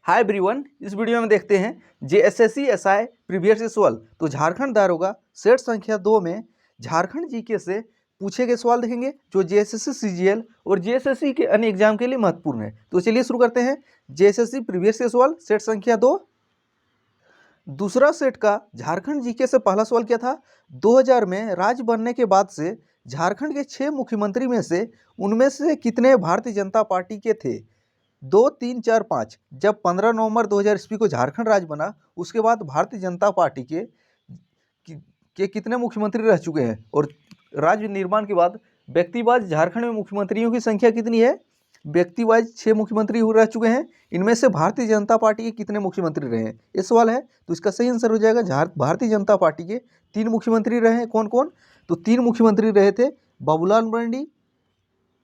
Hi everyone, इस video में देखते हैं जेएसएससी एसआई प्रीवियस ईयर सवाल। तो झारखंड दारोगा सेट संख्या 2 में झारखंड जीके से पूछे गए सवाल देखेंगे जो जेएसएससी सीजीएल और जेएसएससी के अन्य एग्जाम के लिए महत्वपूर्ण है। तो चलिए शुरू करते हैं। जेएसएससी प्रीवियस ईयर सवाल सेट संख्या 2। दूसरा सेट का झारखंड जीके से पहला सवाल क्या था? 2000 में राज्य बनने के बाद से झारखंड के 6 मुख्यमंत्री में से उनमें से कितने भारतीय जनता पार्टी के थे? 2, 3, 4, 5। जब 15 नवंबर 2000 ईस्वी को झारखंड राज्य बना, उसके बाद भारतीय जनता पार्टी के कितने मुख्यमंत्री रह चुके हैं? और राज्य निर्माण के बाद व्यक्तिवाद झारखंड में मुख्यमंत्रियों की संख्या कितनी है? व्यक्तिवाद 6 मुख्यमंत्री रह चुके हैं। इनमें से भारतीय जनता पार्टी के कितने मुख्यमंत्री रहे हैं, ये सवाल है। तो इसका सही आंसर हो जाएगा भारतीय जनता पार्टी के 3 मुख्यमंत्री रहे हैं। कौन कौन? तो 3 मुख्यमंत्री रहे थे। बाबूलाल मरांडी,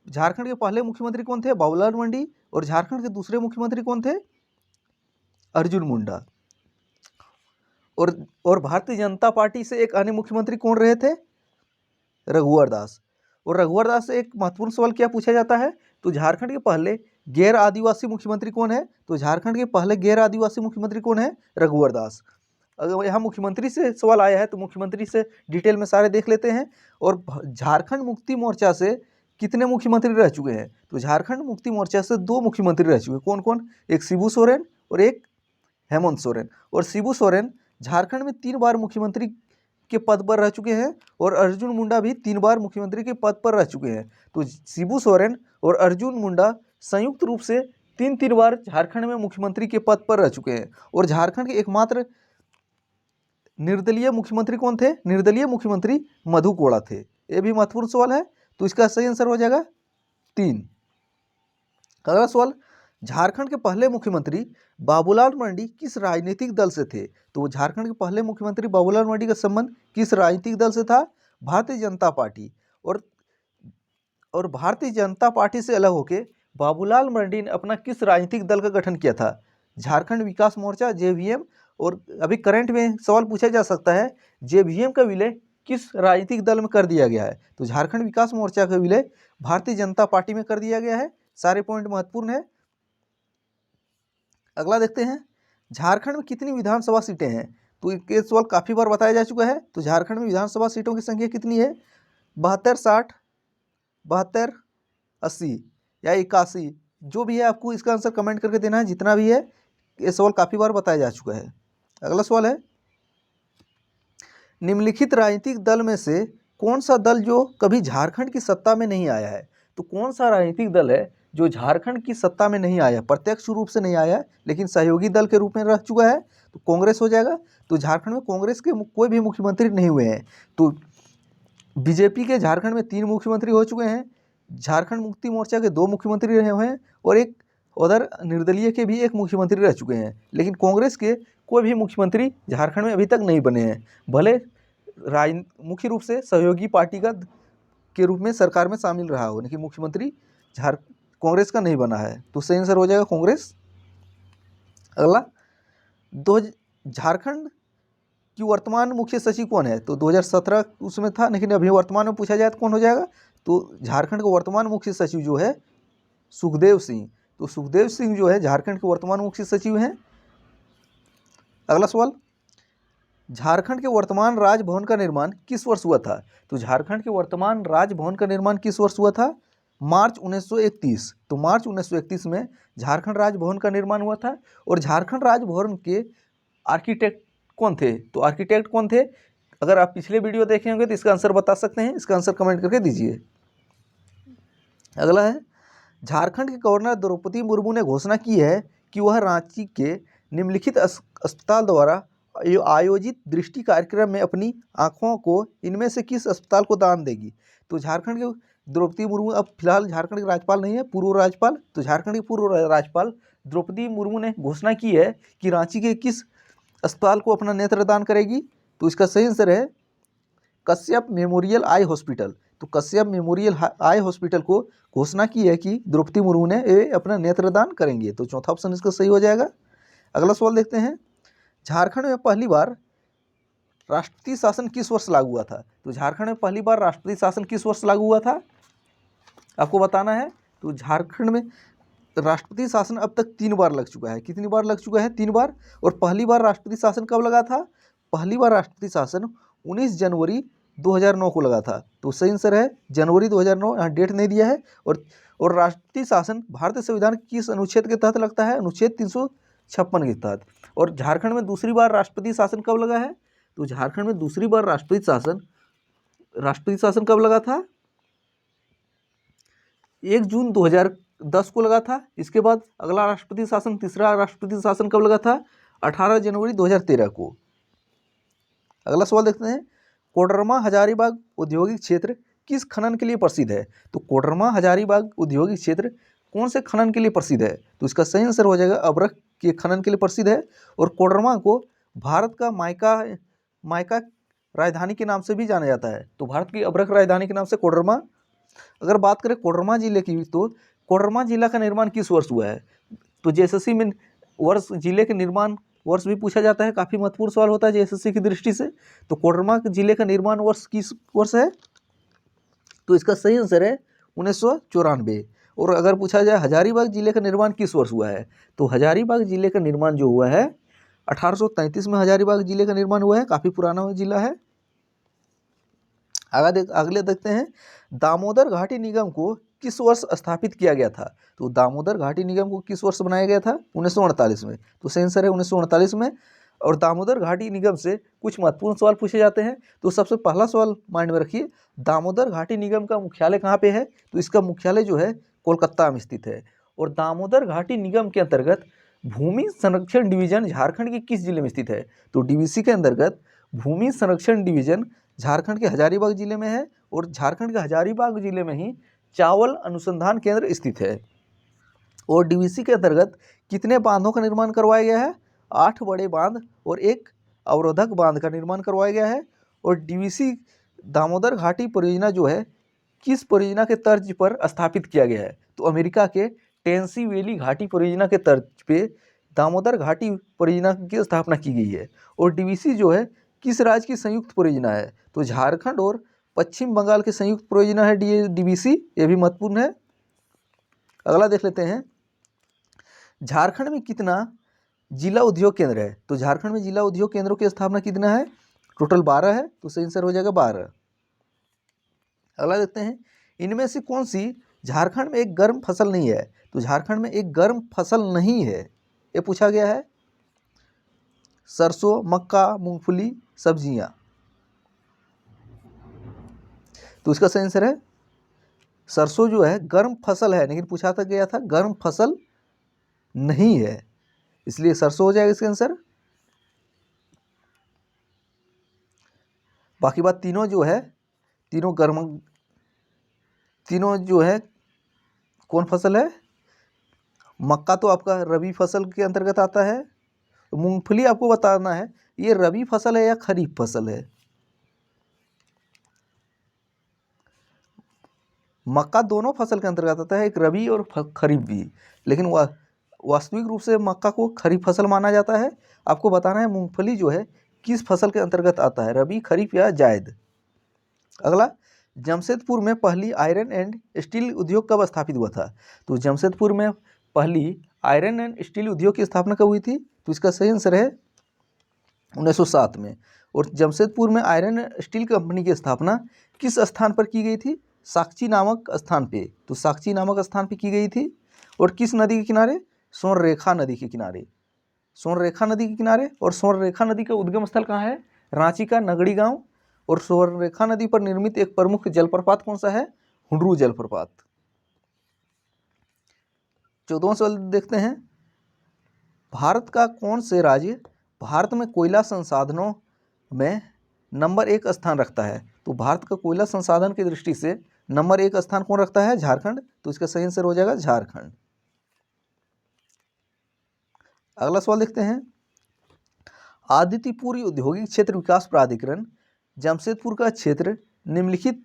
झारखंड के पहले मुख्यमंत्री कौन थे? बाबूलाल मरांडी। और झारखंड के दूसरे मुख्यमंत्री कौन थे? अर्जुन मुंडा। और भारतीय जनता पार्टी से एक अन्य मुख्यमंत्री कौन रहे थे? रघुवर दास। और रघुवर दास से एक महत्वपूर्ण सवाल क्या पूछा जाता है? तो झारखंड के पहले गैर आदिवासी मुख्यमंत्री कौन है? तो झारखंड के पहले गैर आदिवासी मुख्यमंत्री कौन है? रघुवर दास। अगर यहाँ मुख्यमंत्री से सवाल आया है तो मुख्यमंत्री से डिटेल में सारे देख लेते हैं। और झारखंड मुक्ति मोर्चा से कितने मुख्यमंत्री रह चुके हैं? तो झारखंड मुक्ति मोर्चा से 2 मुख्यमंत्री रह चुके हैं। कौन कौन? एक शिबू सोरेन और एक हेमंत सोरेन। और शिबू सोरेन झारखंड में 3 बार मुख्यमंत्री के पद पर रह चुके हैं। और अर्जुन मुंडा भी 3 बार मुख्यमंत्री के पद पर रह चुके हैं। तो शिबू सोरेन और अर्जुन मुंडा संयुक्त रूप से 3 बार झारखंड में मुख्यमंत्री के पद पर रह चुके हैं। और झारखंड के एकमात्र निर्दलीय मुख्यमंत्री कौन थे? निर्दलीय मुख्यमंत्री मधु कोड़ा थे। ये भी महत्वपूर्ण सवाल है। तो इसका सही आंसर हो जाएगा 3। अगला सवाल, झारखंड के पहले मुख्यमंत्री बाबूलाल मरांडी किस राजनीतिक दल से थे? तो झारखंड के पहले मुख्यमंत्री बाबूलाल मरांडी का संबंध किस राजनीतिक दल से था? भारतीय जनता पार्टी। और भारतीय जनता पार्टी से अलग होकर बाबूलाल मरांडी ने अपना किस राजनीतिक दल का गठन किया था? झारखंड विकास मोर्चा, जेवीएम। और अभी करंट में सवाल पूछा जा सकता है, जेवीएम का विलय किस राजनीतिक दल में कर दिया गया है? तो झारखंड विकास मोर्चा का विलय भारतीय जनता पार्टी में कर दिया गया है। सारे पॉइंट महत्वपूर्ण है। अगला देखते हैं, झारखंड में कितनी विधानसभा सीटें हैं? तो ये सवाल काफ़ी बार बताया जा चुका है। तो झारखंड में विधानसभा सीटों की संख्या कितनी है? 72, 60, 72, 80 या 81, जो भी है आपको इसका आंसर कमेंट करके देना है। जितना भी है ये सवाल काफ़ी बार बताया जा चुका है। अगला सवाल है, निम्नलिखित राजनीतिक दल में से कौन सा दल जो कभी झारखंड की सत्ता में नहीं आया है? तो कौन सा राजनीतिक दल है जो झारखंड की सत्ता में नहीं आया, प्रत्यक्ष रूप से नहीं आया लेकिन सहयोगी दल के रूप में रह चुका है? तो कांग्रेस हो जाएगा। तो झारखंड में कांग्रेस के कोई भी मुख्यमंत्री नहीं हुए हैं। तो बीजेपी के झारखंड में 3 मुख्यमंत्री हो चुके हैं। झारखंड मुक्ति मोर्चा के 2 मुख्यमंत्री रहे हुए हैं। और एक उधर निर्दलीय के भी 1 मुख्यमंत्री रह चुके हैं। लेकिन कांग्रेस के कोई भी मुख्यमंत्री झारखंड में अभी तक नहीं बने हैं, भले मुख्य रूप से सहयोगी पार्टी के रूप में सरकार में शामिल रहा हो, लेकिन मुख्यमंत्री कांग्रेस का नहीं बना है। तो सही आंसर हो जाएगा कांग्रेस। अगला, झारखंड की वर्तमान मुख्य सचिव कौन है? तो 2017 उसमें था, लेकिन अभी वर्तमान में पूछा जाए तो कौन हो जाएगा? तो झारखंड का वर्तमान मुख्य सचिव जो है सुखदेव सिंह। तो सुखदेव सिंह जो है झारखंड के वर्तमान मुख्य सचिव हैं। अगला सवाल, झारखंड के वर्तमान राजभवन का निर्माण किस वर्ष हुआ था? तो झारखंड के वर्तमान राजभवन का निर्माण किस वर्ष हुआ था? मार्च 1931। तो मार्च 1931 में झारखंड राजभवन का निर्माण हुआ था। और झारखंड राजभवन के आर्किटेक्ट कौन थे? तो आर्किटेक्ट कौन थे? अगर आप पिछले वीडियो देखे होंगे तो इसका आंसर बता सकते हैं। इसका आंसर कमेंट करके दीजिए। अगला है, झारखंड के गवर्नर द्रौपदी मुर्मू ने घोषणा की है कि वह रांची के निम्नलिखित अस्पताल द्वारा आयोजित दृष्टि कार्यक्रम में अपनी आँखों को इनमें से किस अस्पताल को दान देगी? तो झारखंड के द्रौपदी मुर्मू अब फिलहाल झारखंड के राज्यपाल नहीं है, पूर्व राज्यपाल। तो झारखंड के पूर्व राज्यपाल द्रौपदी मुर्मू ने घोषणा की है कि रांची के किस अस्पताल को अपना नेत्रदान करेगी? तो इसका सही आंसर है कश्यप मेमोरियल आई हॉस्पिटल। तो कश्यप मेमोरियल आई हॉस्पिटल को घोषणा की है कि द्रौपदी मुर्मू ने ये अपना नेत्रदान करेंगे। तो चौथा ऑप्शन इसका सही हो जाएगा। अगला सवाल देखते हैं, झारखंड में पहली बार राष्ट्रपति शासन किस वर्ष लागू हुआ था? तो झारखंड में पहली बार राष्ट्रपति शासन किस वर्ष लागू हुआ था? आपको बताना है। तो झारखंड में राष्ट्रपति शासन अब तक 3 बार लग चुका है। कितनी बार लग चुका है? 3 बार। और पहली बार राष्ट्रपति शासन कब लगा था? पहली बार राष्ट्रपति शासन 19 जनवरी 2009 को लगा था। तो सही आंसर है जनवरी 2009, यहाँ डेट नहीं दिया है। और राष्ट्रपति शासन भारतीय संविधान के किस अनुच्छेद के तहत लगता है? अनुच्छेद 356 के तहत। और झारखंड में दूसरी बार राष्ट्रपति शासन कब लगा है? तो झारखंड में दूसरी बार राष्ट्रपति शासन कब लगा था? 1 जून 2010 को लगा था। इसके बाद अगला राष्ट्रपति शासन, तीसरा राष्ट्रपति शासन कब लगा था? 18 जनवरी 2013 को। अगला सवाल देखते हैं, कोडरमा हजारीबाग औद्योगिक क्षेत्र किस खनन के लिए प्रसिद्ध है? तो कोडरमा हजारीबाग औद्योगिक क्षेत्र कौन से खनन के लिए प्रसिद्ध है? तो इसका सही आंसर हो जाएगा अभ्रक के खनन के लिए प्रसिद्ध है। और कोडरमा को भारत का माइका राजधानी के नाम से भी जाना जाता है। तो भारत की अभ्रक राजधानी के नाम से कोडरमा। अगर बात करें कोडरमा जिले की, तो कोडरमा जिला का निर्माण किस वर्ष हुआ है? तो जेएसएससी में वर्ष, जिले के निर्माण वर्ष भी पूछा जाता है। काफ़ी महत्वपूर्ण सवाल होता है जेएसएससी की दृष्टि से। तो कोडरमा जिले का निर्माण वर्ष किस वर्ष है? तो इसका सही आंसर है 1994। और अगर पूछा जाए हजारीबाग जिले का निर्माण किस वर्ष हुआ है? तो हजारीबाग जिले का निर्माण जो हुआ है 1833 में हजारीबाग जिले का निर्माण हुआ है। काफ़ी पुराना जिला है। अगले देखते हैं, दामोदर घाटी निगम को किस वर्ष स्थापित किया गया था? तो दामोदर घाटी निगम को किस वर्ष बनाया गया था? 1948 में। तो सही आंसर है 1948 में। और दामोदर घाटी निगम से कुछ महत्वपूर्ण सवाल पूछे जाते हैं। तो सबसे पहला सवाल माइंड में रखिए, दामोदर घाटी निगम का मुख्यालय कहाँ पे है? तो इसका मुख्यालय जो है कोलकाता में स्थित है। और दामोदर घाटी निगम के अंतर्गत भूमि संरक्षण डिवीजन झारखंड के किस जिले में स्थित है? तो डीवीसी के अंतर्गत भूमि संरक्षण डिवीजन झारखंड के हजारीबाग जिले में है। और झारखंड के हजारीबाग जिले में ही चावल अनुसंधान केंद्र स्थित है। और डीवीसी के अंतर्गत कितने बांधों का निर्माण करवाया गया है? 8 बड़े बांध और 1 अवरोधक बांध का निर्माण करवाया गया है। और डीवीसी दामोदर घाटी परियोजना जो है किस परियोजना के तर्ज पर स्थापित किया गया है? तो अमेरिका के टेनेसी वैली घाटी परियोजना के तर्ज पे दामोदर घाटी परियोजना की स्थापना की गई है। और डीवीसी जो है किस राज्य की संयुक्त परियोजना है? तो झारखंड और पश्चिम बंगाल की संयुक्त परियोजना है डीवीसी। ये भी महत्वपूर्ण है। अगला देख लेते हैं, झारखंड में कितना जिला उद्योग केंद्र है? तो झारखंड में जिला उद्योग केंद्रों की स्थापना कितना है? टोटल 12 है। तो सही आंसर हो जाएगा 12। अगला देखते हैं, इनमें से कौन सी झारखंड में एक गर्म फसल नहीं है? तो झारखंड में एक गर्म फसल नहीं है, ये पूछा गया है। सरसों, मक्का, मूंगफली, सब्जियां। तो इसका सही आंसर है सरसों जो है गर्म फसल है, लेकिन पूछा था गया था गर्म फसल नहीं है, इसलिए सरसों हो जाएगा इसका आंसर। बाकी बात तीनों जो है तीनों जो है कौन फसल है? मक्का तो आपका रबी फसल के अंतर्गत आता है। मूंगफली आपको बताना है ये रबी फसल है या खरीफ फसल है। मक्का दोनों फसल के अंतर्गत आता है, एक रबी और खरीफ भी, लेकिन वास्तविक रूप से मक्का को खरीफ फसल माना जाता है। आपको बताना है मूंगफली जो है किस फसल के अंतर्गत आता है, रबी, खरीफ या जायद। अगला, जमशेदपुर में पहली आयरन एंड स्टील उद्योग कब स्थापित हुआ था? तो जमशेदपुर में पहली आयरन एंड स्टील उद्योग की स्थापना कब हुई थी? तो इसका सही आंसर है 1907 में। और जमशेदपुर में आयरन एंड स्टील कंपनी की स्थापना किस स्थान पर की गई थी? साक्षी नामक स्थान पे। तो साक्षी नामक स्थान पे की गई थी। और किस नदी के किनारे? स्वर्णरेखा नदी के किनारे। स्वर्णरेखा नदी के किनारे। और स्वर्णरेखा नदी का उद्गम स्थल कहाँ है? रांची का नगड़ी गांव। और स्वर्णरेखा नदी पर निर्मित एक प्रमुख जलप्रपात कौन सा है? हुंडरू जलप्रपात। 14वां सवाल देखते हैं, भारत का कौन से राज्य भारत में कोयला संसाधनों में नंबर 1 स्थान रखता है? तो भारत का कोयला संसाधन की दृष्टि से नंबर 1 स्थान कौन रखता है? झारखंड। तो इसका सही आंसर हो जाएगा झारखंड। अगला सवाल देखते हैं, आदित्यपुरी औद्योगिक क्षेत्र विकास प्राधिकरण जमशेदपुर का क्षेत्र निम्नलिखित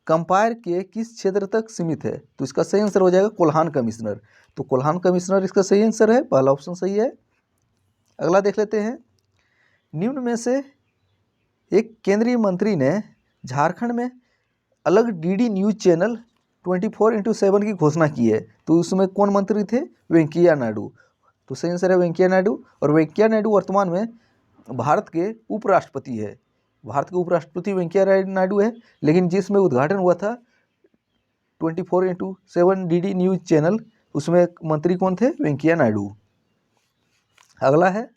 कंपायर के किस क्षेत्र तक सीमित है? तो इसका सही आंसर हो जाएगा कोल्हान कमिश्नर। तो कोल्हान कमिश्नर इसका सही आंसर है, पहला ऑप्शन सही है। अगला देख लेते हैं, निम्न में से एक केंद्रीय मंत्री ने झारखंड में अलग डीडी न्यूज चैनल 24/7 की घोषणा की है, तो उसमें कौन मंत्री थे? वेंकैया नायडू। तो सही आंसर है वेंकैया नायडू। और वेंकैया नायडू वर्तमान में भारत के उपराष्ट्रपति है। भारत के उपराष्ट्रपति वेंकैया नायडू है, लेकिन जिसमें उद्घाटन हुआ था 24/7 डीडी न्यूज चैनल, उसमें मंत्री कौन थे? वेंकैया नायडू। अगला है,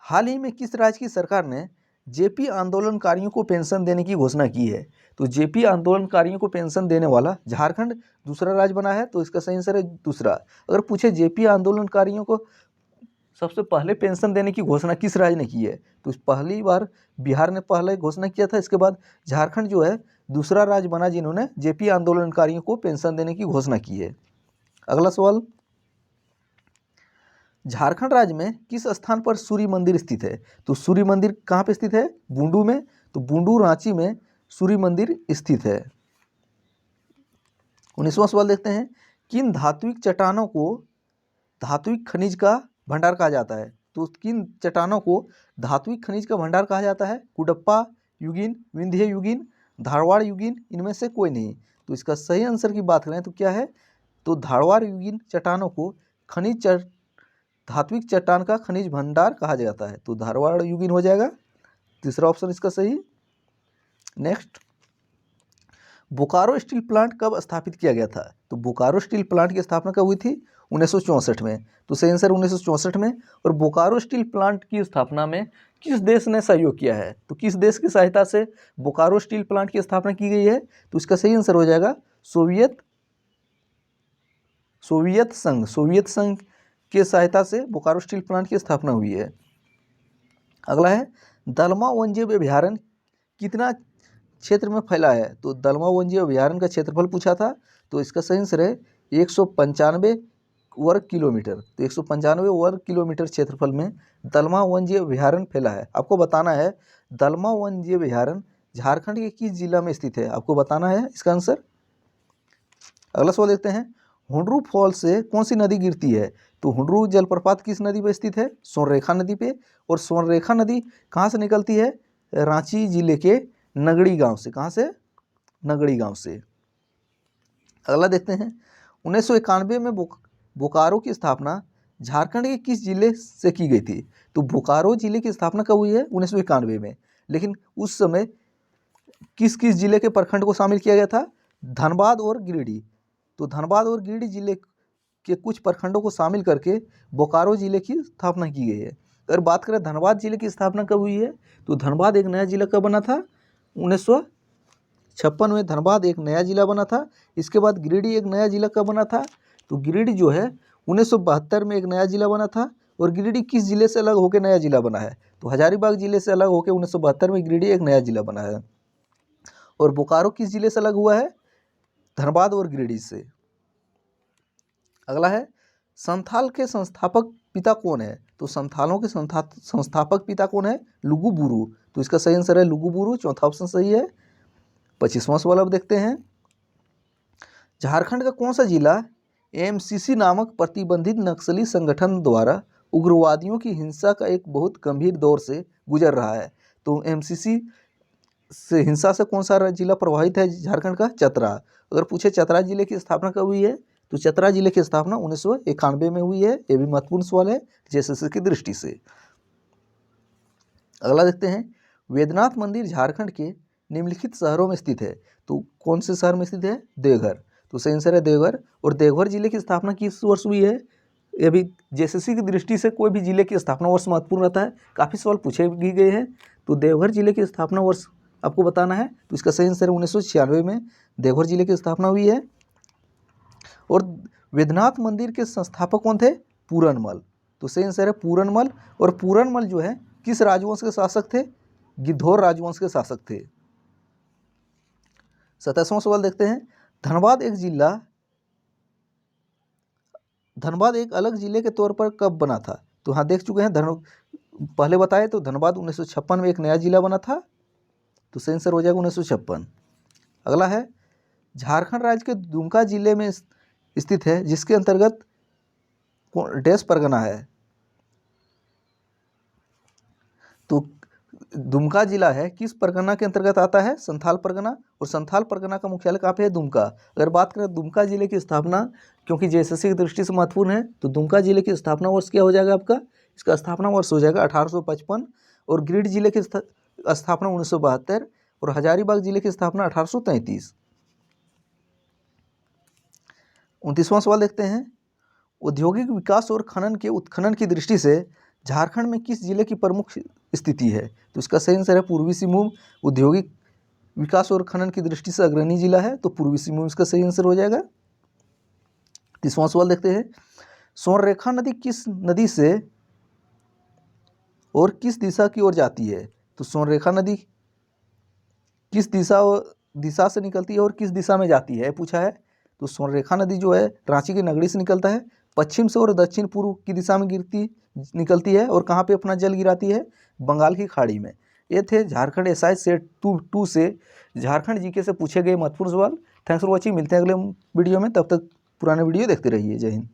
हाल ही में किस राज्य की सरकार ने जेपी आंदोलनकारियों को पेंशन देने की घोषणा की है? तो जेपी आंदोलनकारियों को पेंशन देने वाला झारखंड दूसरा राज्य बना है, तो इसका सही आंसर है दूसरा। अगर पूछे जेपी आंदोलनकारियों को सबसे पहले पेंशन देने की घोषणा किस राज्य ने की है, तो पहली बार बिहार ने पहले घोषणा किया था, इसके बाद झारखंड जो है दूसरा राज्य बना जिन्होंने जेपी आंदोलनकारियों को पेंशन देने की घोषणा की है। अगला सवाल, झारखंड राज्य में किस स्थान पर सूर्य मंदिर स्थित है? तो सूर्य मंदिर कहाँ पे स्थित है? बूंडू में। तो बूंडू रांची में सूर्य मंदिर स्थित है। 19वां सवाल देखते हैं, किन धात्विक चट्टानों को धात्विक खनिज का भंडार कहा जाता है? तो किन चट्टानों को धात्विक खनिज का भंडार कहा जाता है? कुडप्पा युगीन, विंध्य युगीन, धारवाड़ युगीन, इनमें से कोई नहीं। तो इसका सही आंसर की बात करें तो क्या है? तो धारवाड़ युगीन चट्टानों को खनिज धात्विक चट्टान का खनिज भंडार कहा जाता है, तो धारवाड़ युगीन हो जाएगा तीसरा ऑप्शन इसका सही। नेक्स्ट, बोकारो स्टील प्लांट कब स्थापित किया गया था? तो बोकारो स्टील प्लांट की स्थापना कब हुई थी? 1964 में। तो सही आंसर 1964 में। और बोकारो स्टील प्लांट की स्थापना में किस देश ने सहयोग किया है? तो किस देश की सहायता से बोकारो स्टील प्लांट की स्थापना की गई है? तो इसका सही आंसर हो जाएगा सोवियत संघ के सहायता से बोकारो स्टील प्लांट की स्थापना हुई है। अगला है, दलमा वन्यजीव अभयारण्य कितना क्षेत्र में फैला है? तो दलमा वन्यजीव अभयारण्य का क्षेत्रफल पूछा था, तो इसका सही आंसर है 195 वर्ग किलोमीटर। तो 195 वर्ग किलोमीटर क्षेत्रफल में दलमा वन्यजीव अभयारण्य फैला है। आपको बताना है दलमा वन्यजीव अभयारण्य झारखंड के किस जिला में स्थित है, आपको बताना है इसका आंसर। अगला सवाल देखते हैं, हुंडरू फॉल से कौन सी नदी गिरती है? तो हुंडरू जलप्रपात किस नदी पर स्थित है? स्वर्णरेखा नदी पे। और स्वर्णरेखा नदी कहाँ से निकलती है? रांची जिले के नगड़ी गांव से। कहाँ से? नगड़ी गांव से। अगला देखते हैं, 1991 में बोकारो की स्थापना झारखंड के किस जिले से की गई थी? तो बोकारो जिले की स्थापना कब हुई है? 1991 में। लेकिन उस समय किस किस जिले के प्रखंड को शामिल किया गया था? धनबाद और गिरिडीह। तो धनबाद और गिरिडीह जिले के कुछ प्रखंडों को शामिल करके बोकारो जिले की स्थापना की गई है। अगर बात करें धनबाद जिले की स्थापना कब हुई है, तो धनबाद एक नया जिला कब बना था? 1956 में धनबाद एक नया जिला बना था। इसके बाद गिरिडीह एक नया जिला कब बना था? तो गिरिडीह जो है 1972 में एक नया जिला बना था। और गिरिडीह किस जिले से अलग होकर नया जिला बना है? तो हजारीबाग जिले से अलग होकर 1972 में गिरिडीह एक नया जिला बना है। और बोकारो किस जिले से अलग हुआ है? धनबाद और गिरिडीह से। अगला है, संथाल के संस्थापक पिता कौन है? तो संथालों के संस्थापक पिता कौन है? लुगु बुरु। तो इसका सही आंसर है लुगु बुरु, चौथा ऑप्शन सही है। 25वां सवाल अब देखते हैं, झारखंड का कौन सा जिला एमसीसी नामक प्रतिबंधित नक्सली संगठन द्वारा उग्रवादियों की हिंसा का एक बहुत गंभीर दौर से गुजर रहा है? तो एमसीसी से हिंसा से कौन सा जिला प्रभावित है झारखंड का? चतरा। अगर पूछे चतरा जिले की स्थापना कब हुई है, तो चतरा जिले की स्थापना 1991 में हुई है। ये भी महत्वपूर्ण सवाल है जेएसएससी की दृष्टि से। अगला देखते हैं, वेदनाथ मंदिर झारखंड के निम्नलिखित शहरों में स्थित है। तो कौन से शहर में स्थित है? देवघर। तो सही आंसर है देवघर। और देवघर जिले की स्थापना किस वर्ष हुई है? ये भी जेएसएससी की दृष्टि से कोई भी जिले की स्थापना वर्ष महत्वपूर्ण रहता है, काफ़ी सवाल पूछे भी गए हैं। तो देवघर जिले की स्थापना वर्ष आपको बताना है, तो इसका सही आंसर 1996 में देवघर जिले की स्थापना हुई है। और वेदनाथ मंदिर के संस्थापक कौन थे? पूरनमल। तो सही आंसर है पूरनमल। और पूरनमल जो है किस राजवंश के शासक थे? गिद्धौर राजवंश के शासक थे। 27वां सवाल देखते हैं, धनबाद एक अलग जिले के तौर पर कब बना था? तो हाँ देख चुके हैं, पहले बताए तो धनबाद 1956 में एक नया जिला बना था। तो सही आंसर हो जाएगा 1956। अगला है, झारखंड राज्य के दुमका जिले में स्थित है जिसके अंतर्गत डैश परगना है। तो दुमका जिला है किस परगना के अंतर्गत आता है? संथाल परगना। और संथाल परगना का मुख्यालय कहाँ पे है? दुमका। अगर बात करें दुमका जिले की स्थापना, क्योंकि जेएसएससी की दृष्टि से महत्वपूर्ण है, तो दुमका जिले की स्थापना वर्ष क्या हो जाएगा आपका? इसका स्थापना वर्ष हो जाएगा 1855। और गिरिडीह जिले की स्थापना 1972 और हजारीबाग जिले की स्थापना 1833। 29वां सवाल देखते हैं। औद्योगिक विकास और खनन के उत्खनन की दृष्टि से झारखंड में किस जिले की प्रमुख स्थिति है? तो इसका सही आंसर है पूर्वी सिंहभूम। औद्योगिक विकास और खनन की दृष्टि से अग्रणी जिला है, तो पूर्वी सिंहभूम इसका सही आंसर हो जाएगा। 30वां सवाल देखते हैं। स्वर्णरेखा नदी किस नदी से और किस दिशा की ओर जाती है? तो स्वर्णरेखा नदी किस दिशा से निकलती है और किस दिशा में जाती है पूछा है। तो स्वर्णरेखा नदी जो है रांची के नगरी से निकलता है, पश्चिम से और दक्षिण पूर्व की दिशा में निकलती है और कहाँ पे अपना जल गिराती है? बंगाल की खाड़ी में। ये थे झारखंड एसआई सेट 2 से झारखंड जीके से पूछे गए महत्वपूर्ण सवाल। Thanks for watching. मिलते हैं अगले वीडियो में, तब तक पुराने वीडियो देखते रहिए। जय हिंद।